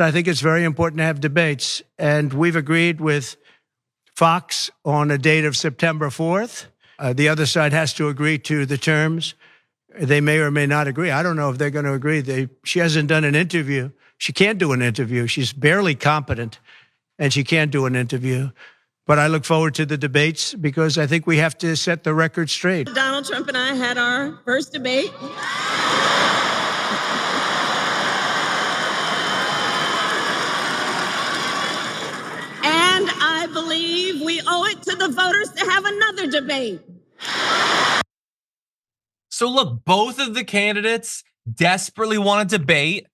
I think it's very important to have debates. And we've agreed with Fox on a date of September 4th. The other side has to agree to the terms. They may or may not agree. I don't know if they're going to agree. She hasn't done an interview. She can't do an interview. She's barely competent, and she can't do an interview. But I look forward to the debates because I think we have to set the record straight. Donald Trump and I had our first debate. And I believe we owe it to the voters to have another debate. So look, both of the candidates desperately want a debate.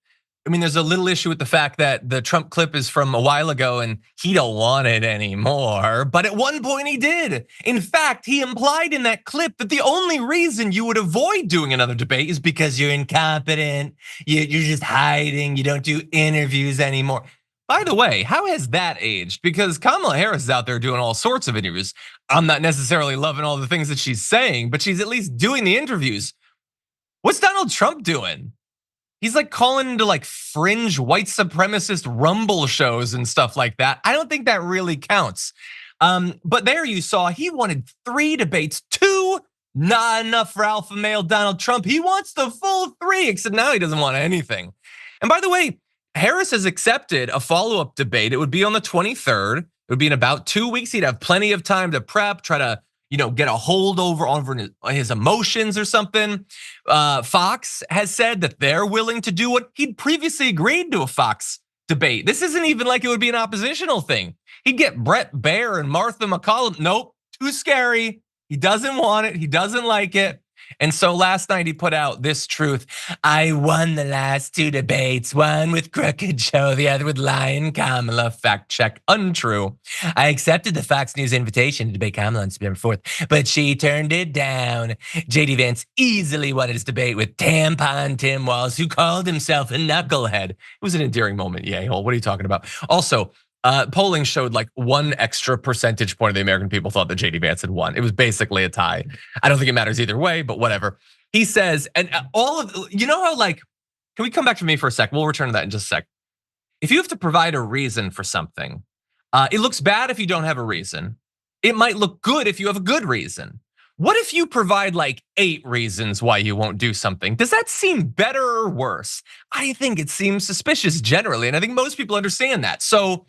I mean, there's a little issue with the fact that the Trump clip is from a while ago and he don't want it anymore. But at one point he did. In fact, he implied in that clip that the only reason you would avoid doing another debate is because you're incompetent, you're just hiding, you don't do interviews anymore. By the way, how has that aged? Because Kamala Harris is out there doing all sorts of interviews. I'm not necessarily loving all the things that she's saying, but she's at least doing the interviews. What's Donald Trump doing? He's like calling into like fringe white supremacist rumble shows and stuff like that. I don't think that really counts. But there you saw he wanted 3 debates, 2, not enough for alpha male Donald Trump. He wants the full 3, except now he doesn't want anything. And by the way, Harris has accepted a follow-up debate. It would be on the 23rd. It would be in about 2 weeks. He'd have plenty of time to prep, try to get a hold over his emotions or something. Fox has said that they're willing to do what he'd previously agreed to a Fox debate. This isn't even like it would be an oppositional thing. He'd get Brett Baer and Martha McCallum. Nope, too scary. He doesn't want it. He doesn't like it. And so last night he put out this truth. I won the last 2 debates, one with Crooked Joe, the other with Lion Kamala. Fact check, untrue. I accepted the Fox News invitation to debate Kamala on September 4th, but she turned it down. JD Vance easily won his debate with Tampon Tim Walz, who called himself a knucklehead. It was an endearing moment, yeah, what are you talking about? Also, polling showed like 1 extra percentage point of the American people thought that JD Vance had won. It was basically a tie. I don't think it matters either way, but whatever. He says, and all of, how like, can we come back to me for a sec? We'll return to that in just a sec. If you have to provide a reason for something, it looks bad if you don't have a reason. It might look good if you have a good reason. What if you provide like 8 reasons why you won't do something? Does that seem better or worse? I think it seems suspicious generally, and I think most people understand that. So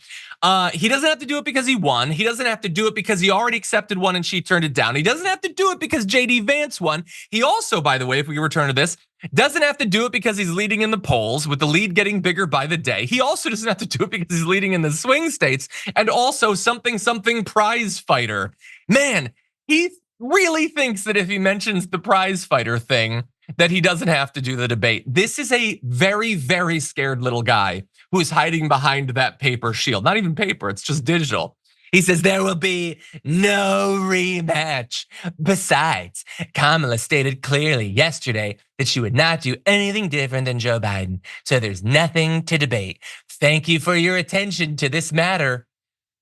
he doesn't have to do it because he won. He doesn't have to do it because he already accepted one and she turned it down. He doesn't have to do it because JD Vance won. He also, by the way, if we return to this, doesn't have to do it because he's leading in the polls, with the lead getting bigger by the day. He also doesn't have to do it because he's leading in the swing states and also something prize fighter. Man, he really thinks that if he mentions the prize fighter thing, that he doesn't have to do the debate. This is a very, very scared little guy who is hiding behind that paper shield. Not even paper, it's just digital. He says there will be no rematch. Besides, Kamala stated clearly yesterday that she would not do anything different than Joe Biden. So there's nothing to debate. Thank you for your attention to this matter.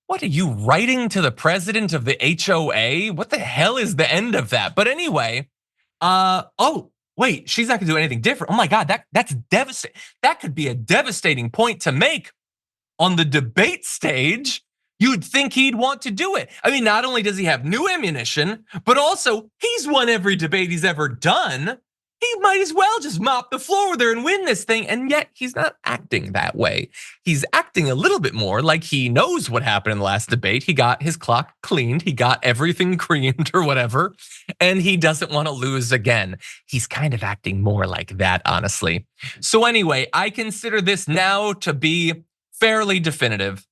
What are you writing to the president of the HOA? What the hell is the end of that? But anyway, oh, wait, she's not gonna do anything different. Oh my God, that's devastating. That could be a devastating point to make on the debate stage. You'd think he'd want to do it. I mean, not only does he have new ammunition, but also he's won every debate he's ever done. He might as well just mop the floor there and win this thing. And yet he's not acting that way. He's acting a little bit more like he knows what happened in the last debate. He got his clock cleaned. He got everything creamed or whatever. And he doesn't want to lose again. He's kind of acting more like that, honestly. So anyway, I consider this now to be fairly definitive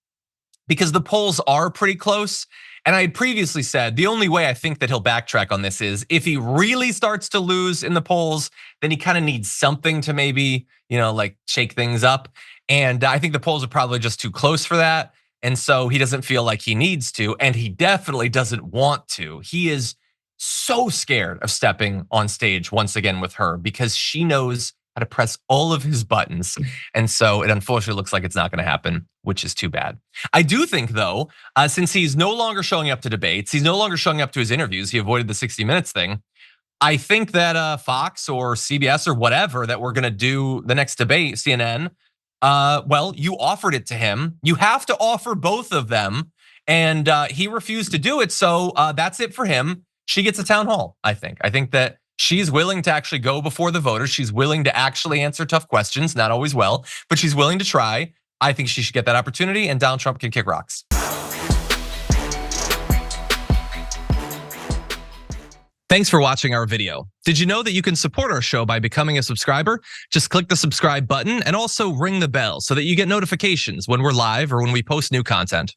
because the polls are pretty close. And I had previously said the only way I think that he'll backtrack on this is if he really starts to lose in the polls, then he kind of needs something to maybe, like shake things up. And I think the polls are probably just too close for that. And so he doesn't feel like he needs to, and he definitely doesn't want to. He is so scared of stepping on stage once again with her because she knows how to press all of his buttons. And so it unfortunately looks like it's not gonna happen, which is too bad. I do think though, since he's no longer showing up to debates, he's no longer showing up to his interviews, he avoided the 60 Minutes thing. I think that Fox or CBS or whatever that we're gonna do the next debate, CNN, Well, you offered it to him. You have to offer both of them, and he refused to do it. So that's it for him. She gets a town hall, I think. I think that she's willing to actually go before the voters. She's willing to actually answer tough questions, not always well, but she's willing to try. I think she should get that opportunity, and Donald Trump can kick rocks. Thanks for watching our video. Did you know that you can support our show by becoming a subscriber? Just click the subscribe button and also ring the bell so that you get notifications when we're live or when we post new content.